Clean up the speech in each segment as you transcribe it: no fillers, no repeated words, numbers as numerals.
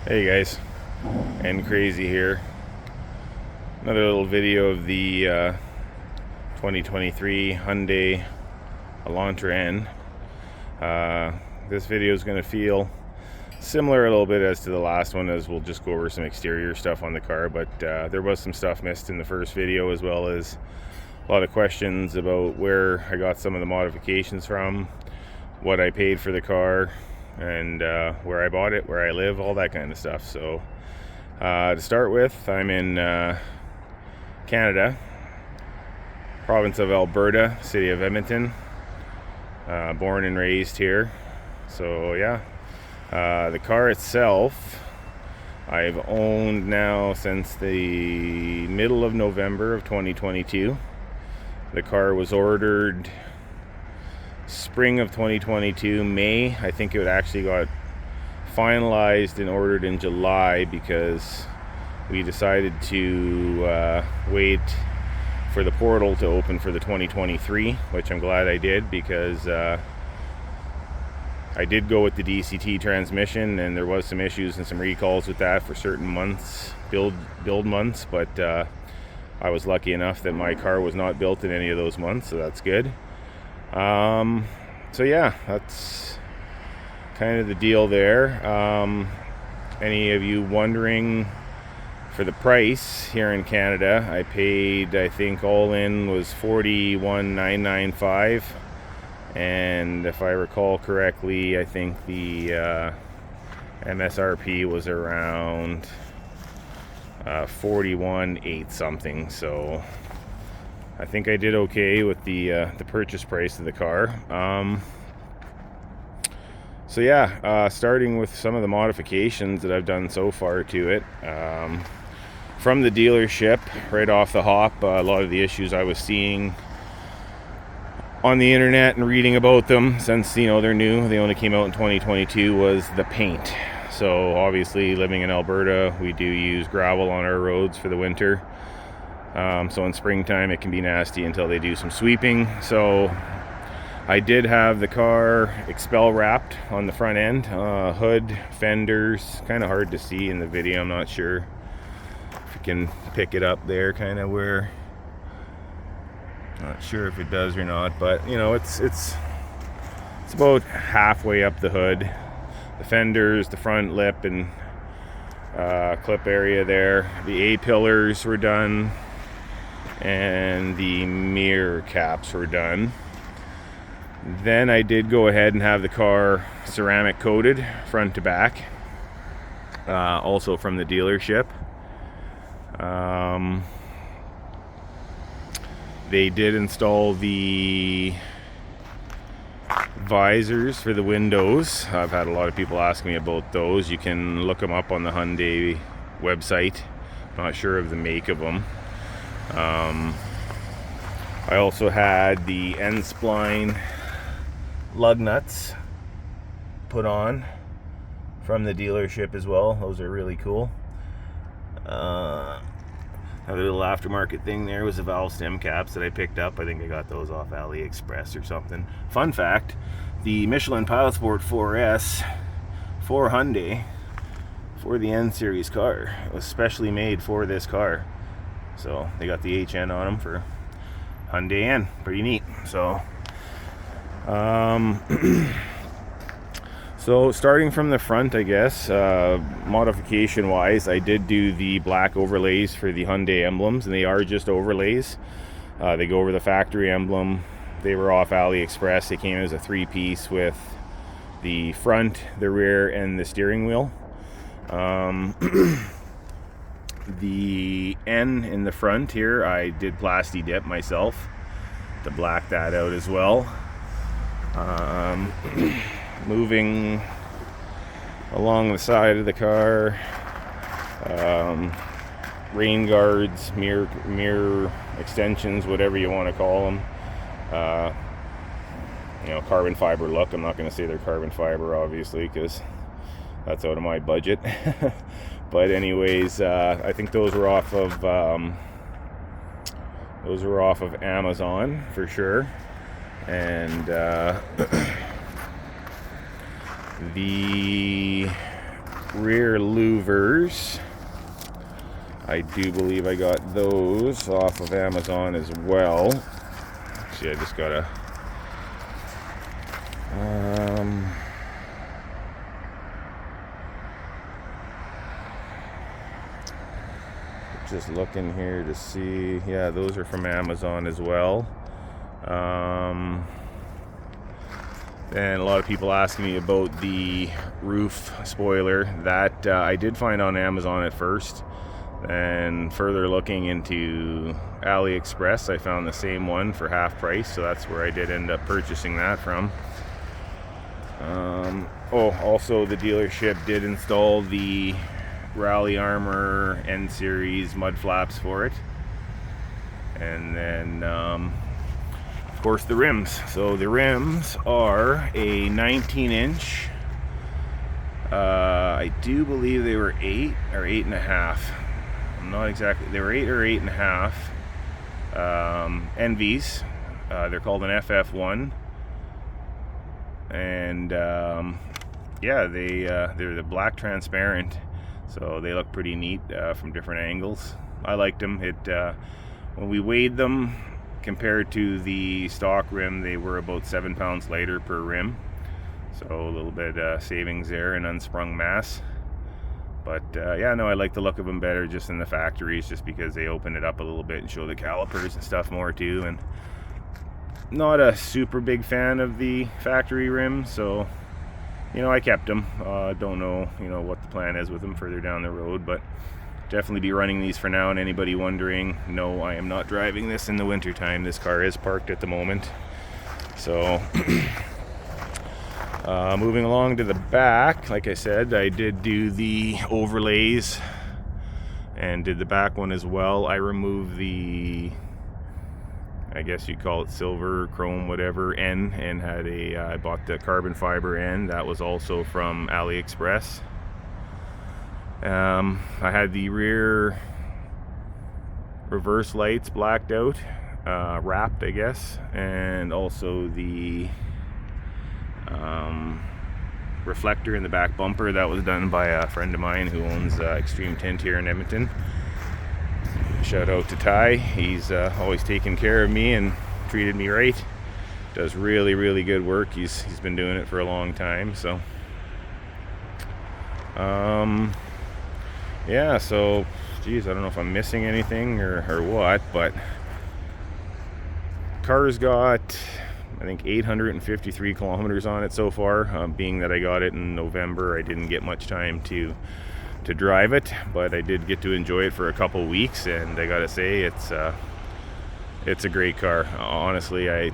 Hey guys, N-Krazy here. Another little video of the 2023 Hyundai Elantra N. This video is going to feel similar a little bit as to the last one, as we'll just go over some exterior stuff on the car, but there was some stuff missed in the first video, as well as a lot of questions about where I got some of the modifications from, what I paid for the car, and where I bought it, where I live, all that kind of stuff. So to start with, I'm in Canada, province of Alberta, city of Edmonton, born and raised here. So yeah, the car itself I've owned now since the middle of November of 2022. The car was ordered spring of 2022, May. I think it actually got finalized and ordered in July, because we decided to wait for the portal to open for the 2023, which I'm glad I did, because I did go with the DCT transmission, and there was some issues and some recalls with that for certain months, build months, but I was lucky enough that my car was not built in any of those months, so that's good. So yeah, that's kind of the deal there. Any of you wondering, for the price here in Canada, I paid, I think all in was $41,995, and if I recall correctly, I think the MSRP was around 41,800 something. So I think I did okay with the purchase price of the car. So yeah, starting with some of the modifications that I've done so far to it. From the dealership, right off the hop, a lot of the issues I was seeing on the internet and reading about them, since they're new, they only came out in 2022, was the paint. So obviously, living in Alberta, we do use gravel on our roads for the winter. So in springtime it can be nasty until they do some sweeping. So I did have the car expel wrapped on the front end, hood, fenders. Kind of hard to see in the video, I'm not sure if you can pick it up there, kind of where, not sure if it does or not, but it's about halfway up the hood. The fenders, the front lip and clip area there, the A-pillars were done, and the mirror caps were done. Then I did go ahead and have the car ceramic coated front to back, also from the dealership. They did install the visors for the windows. I've had a lot of people ask me about those. You can look them up on the Hyundai website. Not sure of the make of them. I also had the end spline lug nuts put on from the dealership as well. Those are really cool. Another little aftermarket thing there was the valve stem caps that I picked up. I think I got those off AliExpress or something. Fun fact, the Michelin Pilot Sport 4S for Hyundai, for the N series car, it was specially made for this car. So they got the HN on them for Hyundai N. Pretty neat. So so starting from the front, I guess, modification wise, I did do the black overlays for the Hyundai emblems, and they are just overlays. They go over the factory emblem. They were off AliExpress. They came as a 3-piece with the front, the rear, and the steering wheel. The N in the front here, I did plasti dip myself to black that out as well. Moving along the side of the car, rain guards, mirror extensions, whatever you want to call them. Carbon fiber look. I'm not going to say they're carbon fiber, obviously, because that's out of my budget. But anyways, I think those were off of Amazon for sure. And the rear louvers. I do believe I got those off of Amazon as well. Actually, I just got a just looking here to see. Yeah, those are from Amazon as well. And a lot of people asking me about the roof spoiler that I did find on Amazon at first, and further looking into AliExpress I found the same one for half price, so that's where I did end up purchasing that from. Also the dealership did install the Rally Armor N series mud flaps for it, and then of course the rims. So the rims are a 19-inch. I do believe they were 8 or 8.5. I'm not exactly. They were 8 or 8.5. NVs. They're called an FF1. And yeah, they're the black transparent, so they look pretty neat from different angles. I liked them. When we weighed them, compared to the stock rim, they were about 7 pounds lighter per rim, so a little bit savings there in unsprung mass. But yeah, no, I like the look of them better just in the factories, just because they open it up a little bit and show the calipers and stuff more too. And not a super big fan of the factory rims, so I kept them. Don't know what the plan is with them further down the road, but definitely be running these for now. And anybody wondering, no, I am not driving this in the winter time. This car is parked at the moment. So moving along to the back, like I said, I did do the overlays and did the back one as well. I removed the, I guess you'd call it silver, chrome, whatever, N, and had I bought the carbon fiber N. That was also from AliExpress. I had the rear reverse lights blacked out, wrapped, I guess, and also the reflector in the back bumper. That was done by a friend of mine who owns Extreme Tint here in Edmonton. Shout out to Ty. He's always taken care of me and treated me right. Does really, really good work. He's been doing it for a long time. So yeah, so geez, I don't know if I'm missing anything or what, but car's got, I think, 853 kilometers on it so far. Being that I got it in November, I didn't get much time to drive it, but I did get to enjoy it for a couple weeks, and I gotta say it's a great car. Honestly, I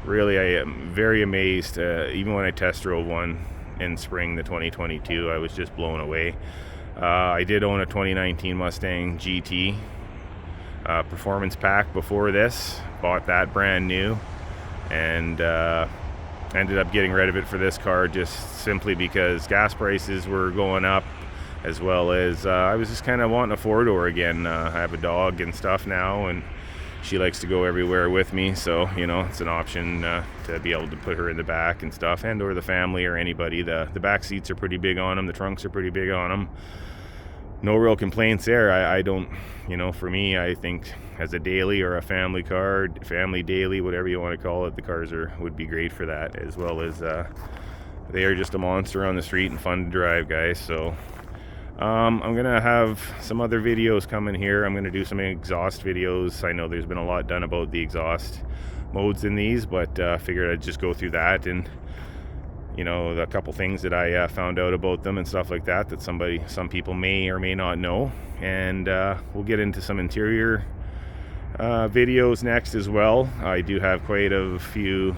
am very amazed. Even when I test drove one in spring, the 2022, I was just blown away. I did own a 2019 Mustang GT performance pack before this, bought that brand new, and ended up getting rid of it for this car, just simply because gas prices were going up, as well as I was just kind of wanting a four-door again. I have a dog and stuff now, and she likes to go everywhere with me, so it's an option to be able to put her in the back and stuff, and or the family or anybody. The back seats are pretty big on them, the trunks are pretty big on them. No real complaints there. I don't, for me, I think as a daily or a family car, family daily, whatever you want to call it, the cars would be great for that, as well as they are just a monster on the street and fun to drive, guys. So I'm gonna have some other videos coming here. I'm gonna do some exhaust videos. I know there's been a lot done about the exhaust modes in these, but figured I'd just go through that, and a couple things that I found out about them and stuff like that some people may or may not know. And we'll get into some interior videos next as well. I do have quite a few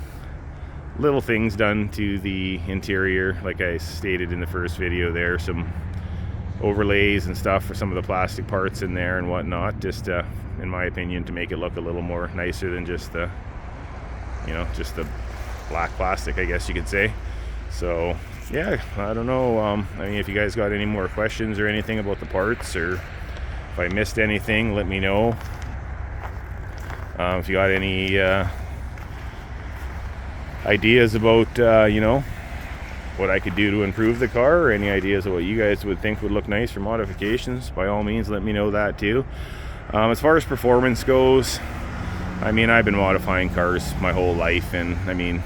little things done to the interior, like I stated in the first video there, some overlays and stuff for some of the plastic parts in there and whatnot, just in my opinion, to make it look a little more nicer than just the black plastic, I guess you could say. So yeah, I don't know, if you guys got any more questions or anything about the parts, or if I missed anything, let me know. If you got any ideas about what I could do to improve the car, or any ideas of what you guys would think would look nice for modifications, by all means let me know that too. As far as performance goes, I mean, I've been modifying cars my whole life, and I mean,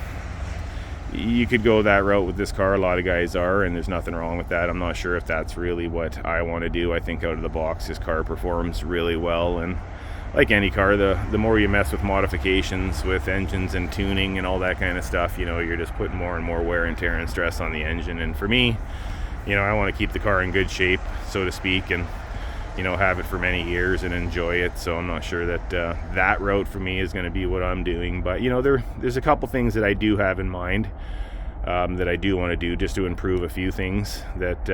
you could go that route with this car. A lot of guys are, and there's nothing wrong with that. I'm not sure if that's really what I want to do. I think out of the box this car performs really well, and like any car, the more you mess with modifications with engines and tuning and all that kind of stuff, you know, you're just putting more and more wear and tear and stress on the engine. And for me, you know, I want to keep the car in good shape, so to speak, and you know, have it for many years and enjoy it. So I'm not sure that that route for me is going to be what I'm doing. But you know, there's a couple things that I do have in mind that I do want to do, just to improve a few things that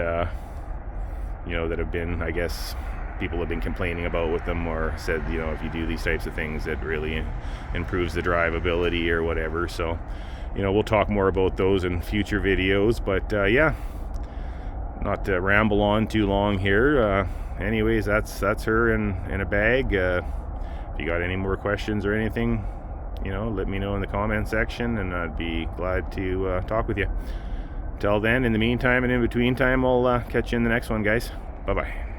you know, that have been, I guess, people have been complaining about with them, or said, you know, if you do these types of things, it really improves the drivability or whatever. So you know, we'll talk more about those in future videos. But yeah, not to ramble on too long here. Anyways, that's her in a bag. If you got any more questions or anything, you know, let me know in the comment section, and I'd be glad to talk with you. Till then, in the meantime and in between time, I'll catch you in the next one, guys. Bye bye.